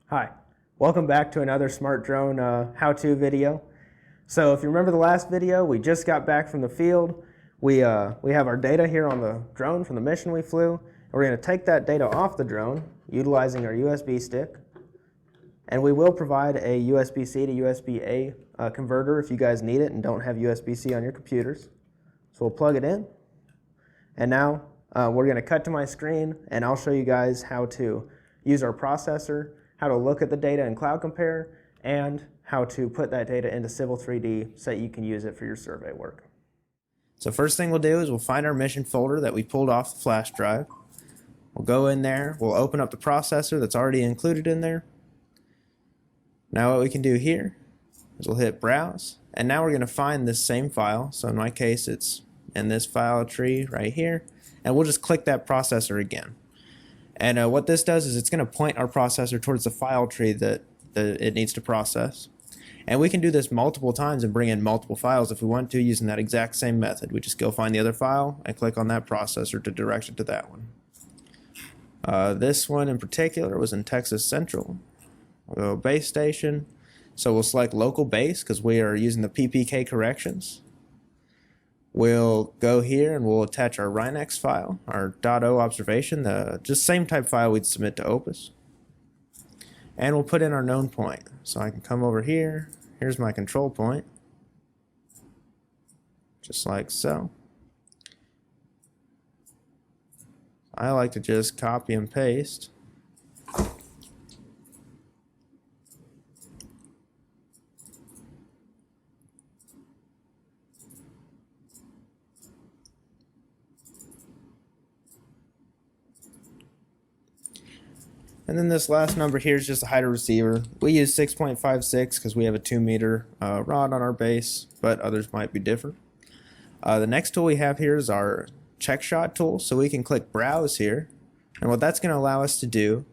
Hi, welcome back to another SmartDrone how-to video. So if you remember the last video, we just got back from the field. We have our data here on the drone from the mission we flew. And we're going to take that data off the drone utilizing our USB stick. And we will provide a USB-C to USB-A converter if you guys need it and don't have USB-C on your computers. So we'll plug it in. And now we're going to cut to my screen and I'll show you guys how to use our processor, how to look at the data in Cloud Compare, and how to put that data into Civil 3D so that you can use it for your survey work. So first thing we'll do is we'll find our mission folder that we pulled off the flash drive. We'll go in there, we'll open up the processor that's already included in there. Now what we can do here is we'll hit Browse, and now we're going to find this same file. So in my case it's in this file tree right here, and we'll just click that processor again. And what this does is it's going to point our processor towards the file tree that it needs to process. And we can do this multiple times and bring in multiple files if we want to using that exact same method. We just go find the other file and click on that processor to direct it to that one. This one in particular was in Texas Central. We'll go base station. So we'll select local base because we are using the PPK corrections. We'll go here and we'll attach our Rhinex file, our .o observation, the just same type file we'd submit to Opus. And we'll put in our known point. So I can come over here, here's my control point, just like so. I like to just copy and paste. And then this last number here is just a height of receiver. We use 6.56 because we have a 2-meter rod on our base, but others might be different. The next tool we have here is our check shot tool. So we can click Browse here. And what that's going to allow us to do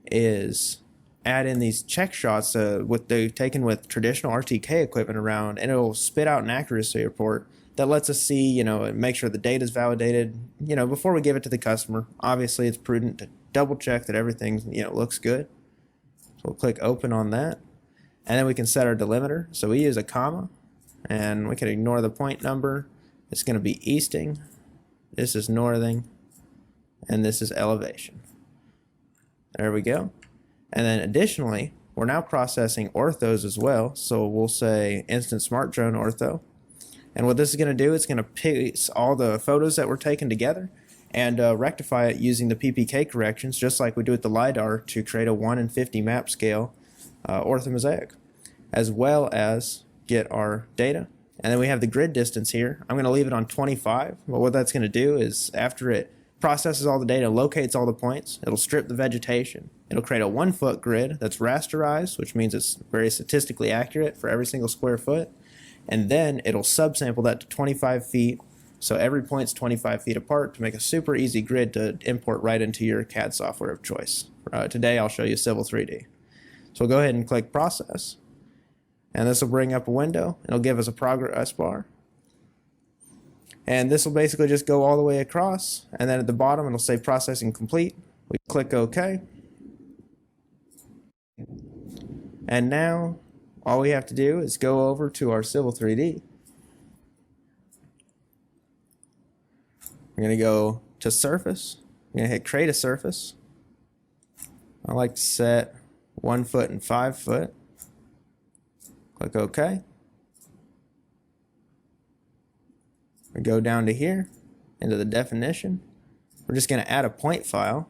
is add in these check shots taken with traditional RTK equipment around, and it'll spit out an accuracy report that lets us see, make sure the data is validated, before we give it to the customer. Obviously, it's prudent to double check that everything, looks good. So we'll click open on that. And then we can set our delimiter. So we use a comma, and we can ignore the point number. It's going to be easting. This is northing. And this is elevation. There we go. And then additionally, we're now processing orthos as well. So we'll say instant SmartDrone ortho. And what this is going to do, it's going to piece all the photos that were taken together and rectify it using the PPK corrections, just like we do with the Lidar, to create a 1 in 50 map scale orthomosaic, as well as get our data. And then we have the grid distance here. I'm going to leave it on 25. But what that's going to do is after it processes all the data, locates all the points, it'll strip the vegetation. It'll create a 1-foot grid that's rasterized, which means it's very statistically accurate for every single square foot. And then it'll subsample that to 25 feet. So every point's 25 feet apart to make a super easy grid to import right into your CAD software of choice. Today I'll show you Civil 3D. So we'll go ahead and click Process. And this will bring up a window. It'll give us a progress bar. And this will basically just go all the way across. And then at the bottom it'll say Processing Complete. We click OK. And now all we have to do is go over to our Civil 3D. We're going to go to Surface. I'm going to hit Create a Surface. I like to set 1 foot and 5 foot. Click OK. We go down to here, into the definition. We're just going to add a point file.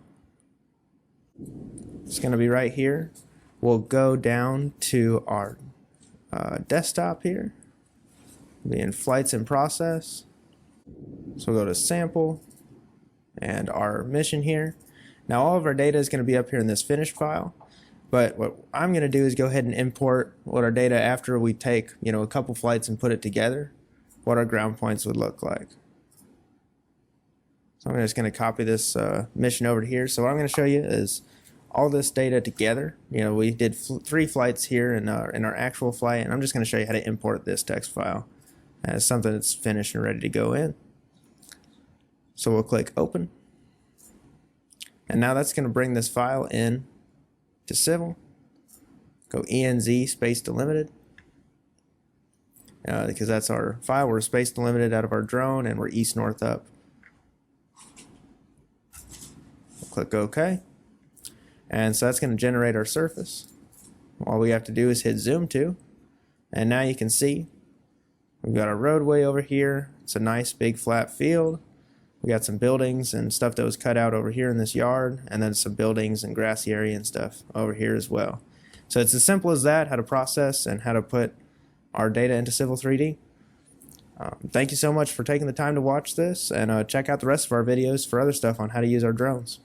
It's going to be right here. We'll go down to our desktop here. We'll be in Flights in Process. So we'll go to Sample and our mission here. Now all of our data is going to be up here in this finished file. But what I'm going to do is go ahead and import what our data after we take a couple flights and put it together, what our ground points would look like. So I'm just going to copy this mission over to here. So what I'm going to show you is all this data together. We did 3 flights here in our actual flight, and I'm just going to show you how to import this text file as something that's finished and ready to go in. So we'll click Open. And now that's going to bring this file in to Civil. go ENZ space delimited, because that's our file. We're space delimited out of our drone, and we're east north up. Click OK, and so that's going to generate our surface. All we have to do is hit zoom to, and now you can see we've got our roadway over here. It's a nice big flat field. We got some buildings and stuff that was cut out over here in this yard, and then some buildings and grassy area and stuff over here as well. So it's as simple as that, how to process and how to put our data into Civil 3D. Thank you so much for taking the time to watch this, and check out the rest of our videos for other stuff on how to use our drones.